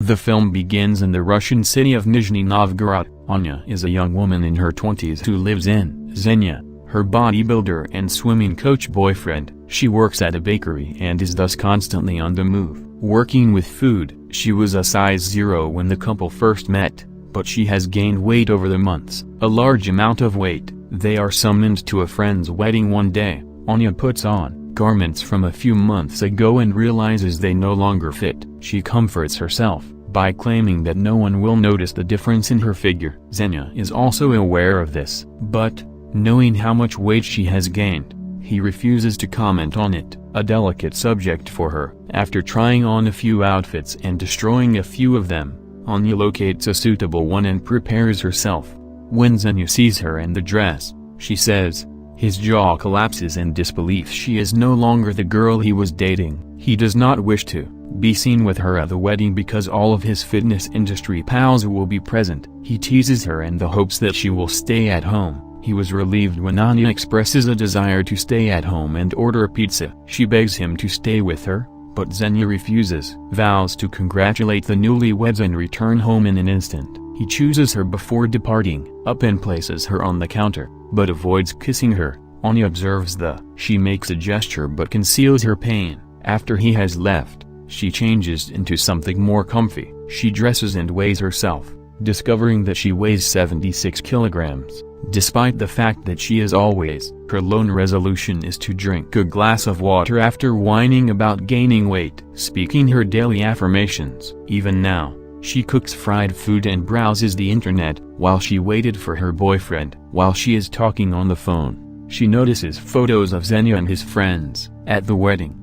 The film begins in the Russian city of Nizhny Novgorod. Anya is a young woman in her 20s who lives in Xenia, her bodybuilder and swimming coach boyfriend. She works at a bakery and is thus constantly on the move. Working with food, she was a size 0 when the couple first met, but she has gained weight over the months, a large amount of weight. They are summoned to a friend's wedding one day. Anya puts on garments from a few months ago and realizes they no longer fit. She comforts herself by claiming that no one will notice the difference in her figure. Xenia is also aware of this, but, knowing how much weight she has gained, he refuses to comment on it, a delicate subject for her. After trying on a few outfits and destroying a few of them, Anya locates a suitable one and prepares herself. When Xenia sees her and the dress, she says, his jaw collapses in disbelief. She is no longer the girl he was dating. He does not wish to be seen with her at the wedding because all of his fitness industry pals will be present. He teases her in the hopes that she will stay at home. He was relieved when Anya expresses a desire to stay at home and order a pizza. She begs him to stay with her, but Xenia refuses, vows to congratulate the newlyweds and return home in an instant. He chooses her before departing, up and places her on the counter, but avoids kissing her. Anya observes she makes a gesture but conceals her pain. After he has left, she changes into something more comfy. She dresses and weighs herself, discovering that she weighs 76 kilograms. Despite the fact that she is always, her lone resolution is to drink a glass of water after whining about gaining weight, speaking her daily affirmations. Even now, she cooks fried food and browses the internet, while she waited for her boyfriend. While she is talking on the phone, she notices photos of Xenia and his friends, at the wedding.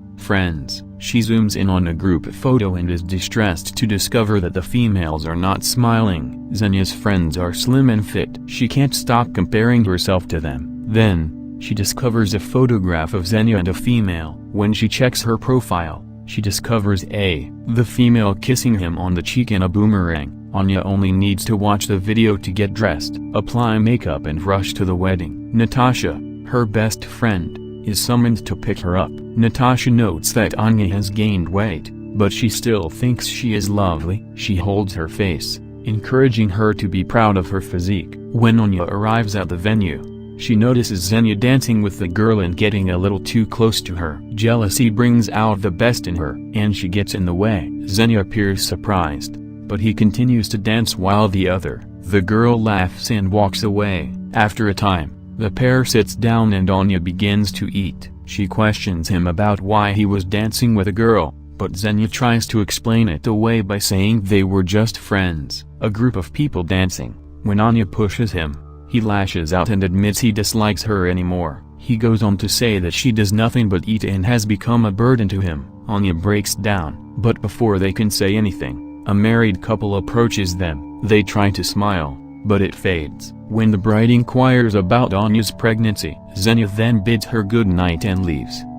She zooms in on a group photo and is distressed to discover that the females are not smiling. Xenia's friends are slim and fit. She can't stop comparing herself to them. Then, she discovers a photograph of Xenia and a female. When she checks her profile, she discovers the female kissing him on the cheek in a boomerang. Anya only needs to watch the video to get dressed, apply makeup and rush to the wedding. Natasha, her best friend, is summoned to pick her up. Natasha notes that Anya has gained weight, but she still thinks she is lovely. She holds her face, encouraging her to be proud of her physique. When Anya arrives at the venue, she notices Xenia dancing with the girl and getting a little too close to her. Jealousy brings out the best in her, and she gets in the way. Xenia appears surprised, but he continues to dance while the girl laughs and walks away. After a time, the pair sits down and Anya begins to eat. She questions him about why he was dancing with a girl, but Xenia tries to explain it away by saying they were just friends, a group of people dancing. When Anya pushes him, he lashes out and admits he dislikes her anymore. He goes on to say that she does nothing but eat and has become a burden to him. Anya breaks down, but before they can say anything, a married couple approaches them. They try to smile, but it fades. When the bride inquires about Anya's pregnancy, Xenia then bids her good night and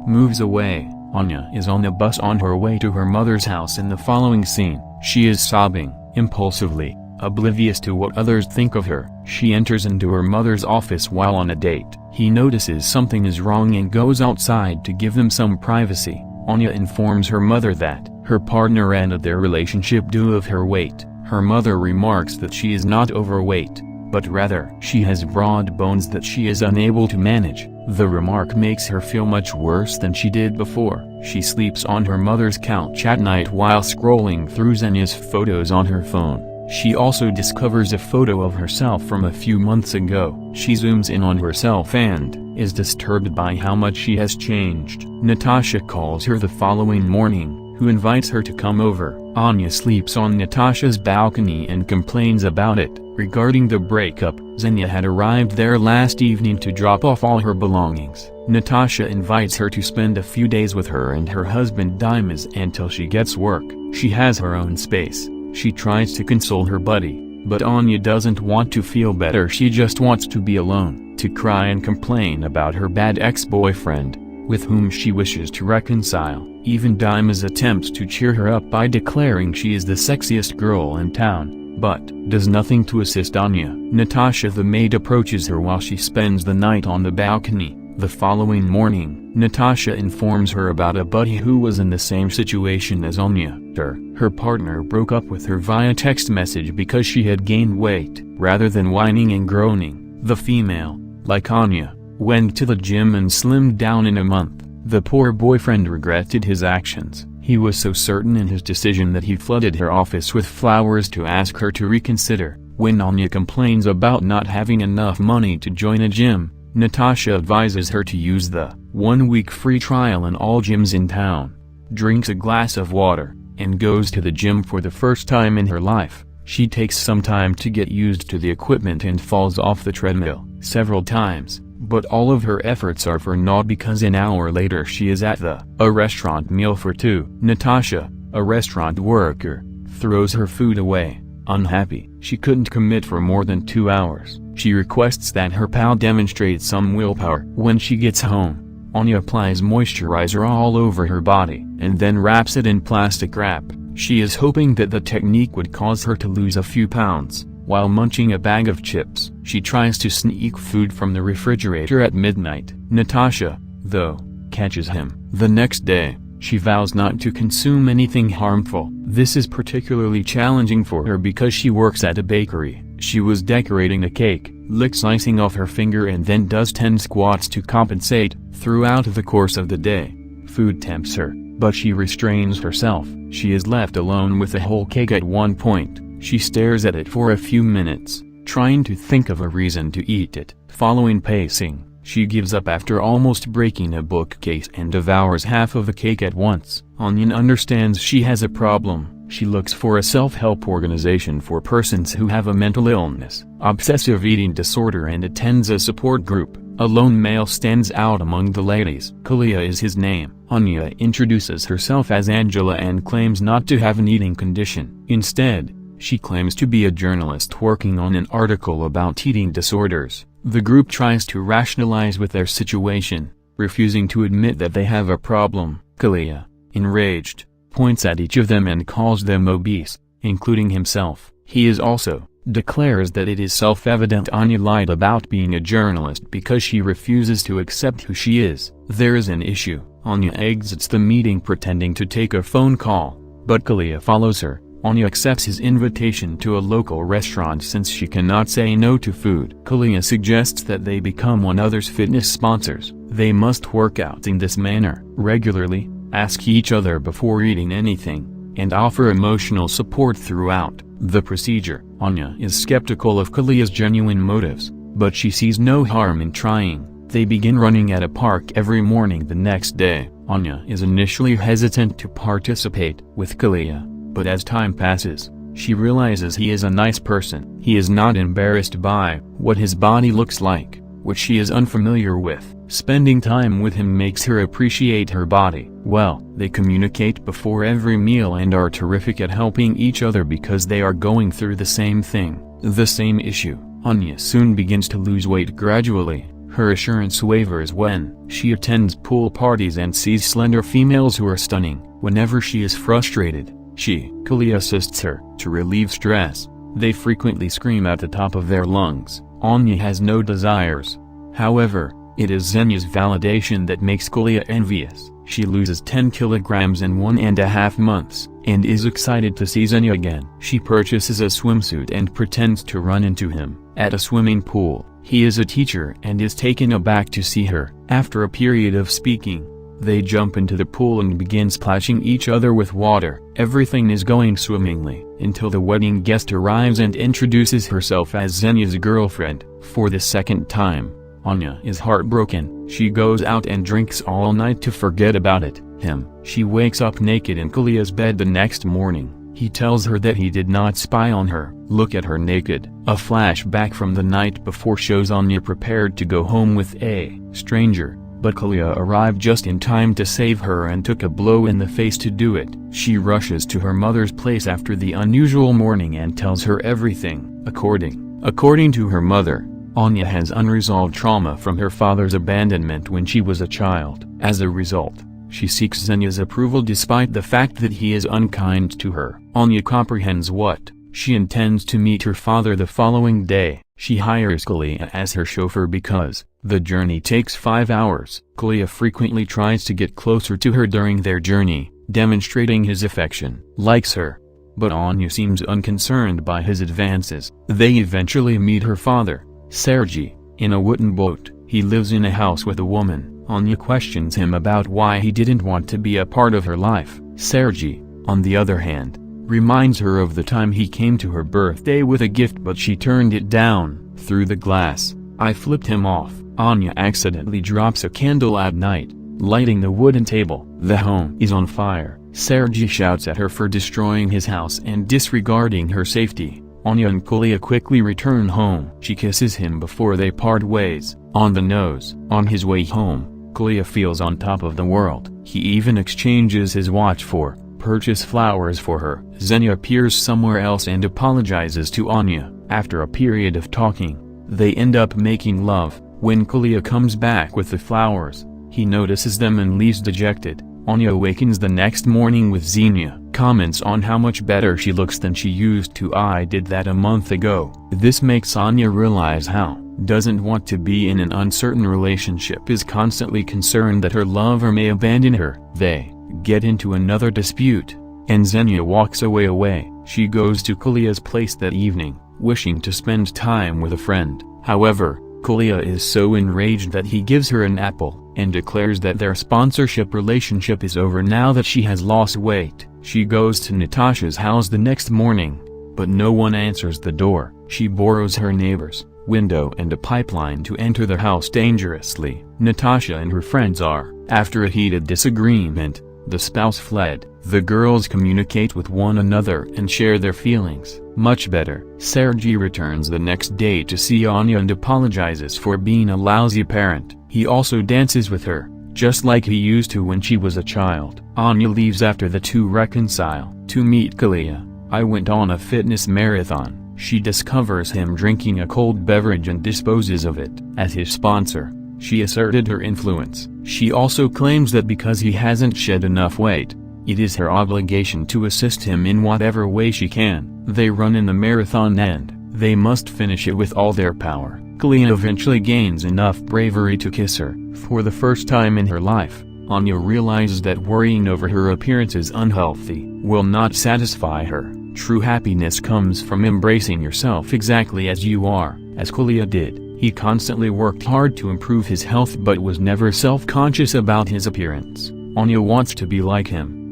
moves away. Anya is on a bus on her way to her mother's house. In the following scene, she is sobbing, impulsively, oblivious to what others think of her. She enters into her mother's office while on a date. He notices something is wrong and goes outside to give them some privacy. Anya informs her mother that her partner ended their relationship due of her weight. Her mother remarks that she is not overweight, but rather she has broad bones that she is unable to manage. The remark makes her feel much worse than she did before. She sleeps on her mother's couch at night while scrolling through Xenia's photos on her phone. She also discovers a photo of herself from a few months ago. She zooms in on herself and is disturbed by how much she has changed. Natasha calls her the following morning, who invites her to come over. Anya sleeps on Natasha's balcony and complains about it. Regarding the breakup, Xenia had arrived there last evening to drop off all her belongings. Natasha invites her to spend a few days with her and her husband Dimas until she gets work. She has her own space. She tries to console her buddy, but Anya doesn't want to feel better. She just wants to be alone, to cry and complain about her bad ex-boyfriend, with whom she wishes to reconcile. Even Dimas attempts to cheer her up by declaring she is the sexiest girl in town, but does nothing to assist Anya. Natasha the maid approaches her while she spends the night on the balcony. The following morning, Natasha informs her about a buddy who was in the same situation as Anya. Her partner broke up with her via text message because she had gained weight. Rather than whining and groaning, the female, like Anya, went to the gym and slimmed down in a month. The poor boyfriend regretted his actions. He was so certain in his decision that he flooded her office with flowers to ask her to reconsider. When Anya complains about not having enough money to join a gym, Natasha advises her to use the 1-week free trial in all gyms in town, drinks a glass of water, and goes to the gym for the first time in her life. She takes some time to get used to the equipment and falls off the treadmill several times, but all of her efforts are for naught because an hour later she is at a restaurant meal for two. Natasha, a restaurant worker, throws her food away. Unhappy, she couldn't commit for more than 2 hours. She requests that her pal demonstrate some willpower. When she gets home, Anya applies moisturizer all over her body, and then wraps it in plastic wrap. She is hoping that the technique would cause her to lose a few pounds. While munching a bag of chips, she tries to sneak food from the refrigerator at midnight. Natasha, though, catches him. The next day, she vows not to consume anything harmful. This is particularly challenging for her because she works at a bakery. She was decorating a cake, licks icing off her finger and then does 10 squats to compensate. Throughout the course of the day, food tempts her, but she restrains herself. She is left alone with a whole cake at one point. She stares at it for a few minutes, trying to think of a reason to eat it. Following pacing, she gives up after almost breaking a bookcase and devours half of the cake at once. Anya understands she has a problem. She looks for a self-help organization for persons who have a mental illness, obsessive eating disorder, and attends a support group. A lone male stands out among the ladies. Kalia is his name. Anya introduces herself as Angela and claims not to have an eating condition. Instead, she claims to be a journalist working on an article about eating disorders. The group tries to rationalize with their situation, refusing to admit that they have a problem. Kalia, enraged, points at each of them and calls them obese, including himself. He also declares that it is self-evident Anya lied about being a journalist because she refuses to accept who she is. There is an issue. Anya exits the meeting pretending to take a phone call, but Kalia follows her. Anya accepts his invitation to a local restaurant since she cannot say no to food. Kalia suggests that they become one another's fitness sponsors. They must work out in this manner regularly, ask each other before eating anything, and offer emotional support throughout the procedure. Anya is skeptical of Kalia's genuine motives, but she sees no harm in trying. They begin running at a park every morning the next day. Anya is initially hesitant to participate with Kalia, but as time passes, she realizes he is a nice person. He is not embarrassed by what his body looks like, which she is unfamiliar with. Spending time with him makes her appreciate her body. Well, they communicate before every meal and are terrific at helping each other because they are going through the same thing, the same issue. Anya soon begins to lose weight gradually. Her assurance wavers when she attends pool parties and sees slender females who are stunning. Whenever she is frustrated, Kalia assists her. To relieve stress, they frequently scream at the top of their lungs. Anya has no desires. However, it is Xenia's validation that makes Kalia envious. She loses 10 kilograms in 1.5 months, and is excited to see Xenia again. She purchases a swimsuit and pretends to run into him at a swimming pool. He is a teacher and is taken aback to see her. After a period of speaking, they jump into the pool and begin splashing each other with water. Everything is going swimmingly, until the wedding guest arrives and introduces herself as Xenia's girlfriend. For the second time, Anya is heartbroken. She goes out and drinks all night to forget about him. She wakes up naked in Kalia's bed the next morning. He tells her that he did not spy on her. Look at her naked. A flashback from the night before shows Anya prepared to go home with a stranger, but Kalia arrived just in time to save her and took a blow in the face to do it. She rushes to her mother's place after the unusual morning and tells her everything. According to her mother, Anya has unresolved trauma from her father's abandonment when she was a child. As a result, she seeks Xenia's approval despite the fact that he is unkind to her. Anya comprehends what she intends to meet her father the following day. She hires Kalia as her chauffeur because the journey takes 5 hours. Kalia frequently tries to get closer to her during their journey, demonstrating his affection, likes her. But Anya seems unconcerned by his advances. They eventually meet her father, Sergei, in a wooden boat. He lives in a house with a woman. Anya questions him about why he didn't want to be a part of her life. Sergei, on the other hand, reminds her of the time he came to her birthday with a gift but she turned it down. Through the glass, I flipped him off. Anya accidentally drops a candle at night, lighting the wooden table. The home is on fire. Sergei shouts at her for destroying his house and disregarding her safety. Anya and Kalia quickly return home. She kisses him before they part ways, on the nose. On his way home, Kalia feels on top of the world. He even exchanges his watch for purchase flowers for her. Xenia appears somewhere else and apologizes to Anya. After a period of talking, they end up making love. When Kalia comes back with the flowers, he notices them and leaves dejected. Anya awakens the next morning with Xenia, comments on how much better she looks than she used to. I did that a month ago. This makes Anya realize how doesn't want to be in an uncertain relationship, is constantly concerned that her lover may abandon her. They get into another dispute, and Xenia walks away. She goes to Kalia's place that evening, wishing to spend time with a friend. However, Kalia is so enraged that he gives her an apple, and declares that their sponsorship relationship is over now that she has lost weight. She goes to Natasha's house the next morning, but no one answers the door. She borrows her neighbor's window and a pipeline to enter the house dangerously. Natasha and her friends are. After a heated disagreement, the spouse fled. The girls communicate with one another and share their feelings much better. Sergei returns the next day to see Anya and apologizes for being a lousy parent. He also dances with her, just like he used to when she was a child. Anya leaves after the two reconcile. To meet Kalia, I went on a fitness marathon. She discovers him drinking a cold beverage and disposes of it. As his sponsor, she asserted her influence. She also claims that because he hasn't shed enough weight, it is her obligation to assist him in whatever way she can. They run in the marathon and they must finish it with all their power. Kalia eventually gains enough bravery to kiss her. For the first time in her life, Anya realizes that worrying over her appearance is unhealthy, will not satisfy her. True happiness comes from embracing yourself exactly as you are. As Kalia did, he constantly worked hard to improve his health but was never self-conscious about his appearance. Anya wants to be like him.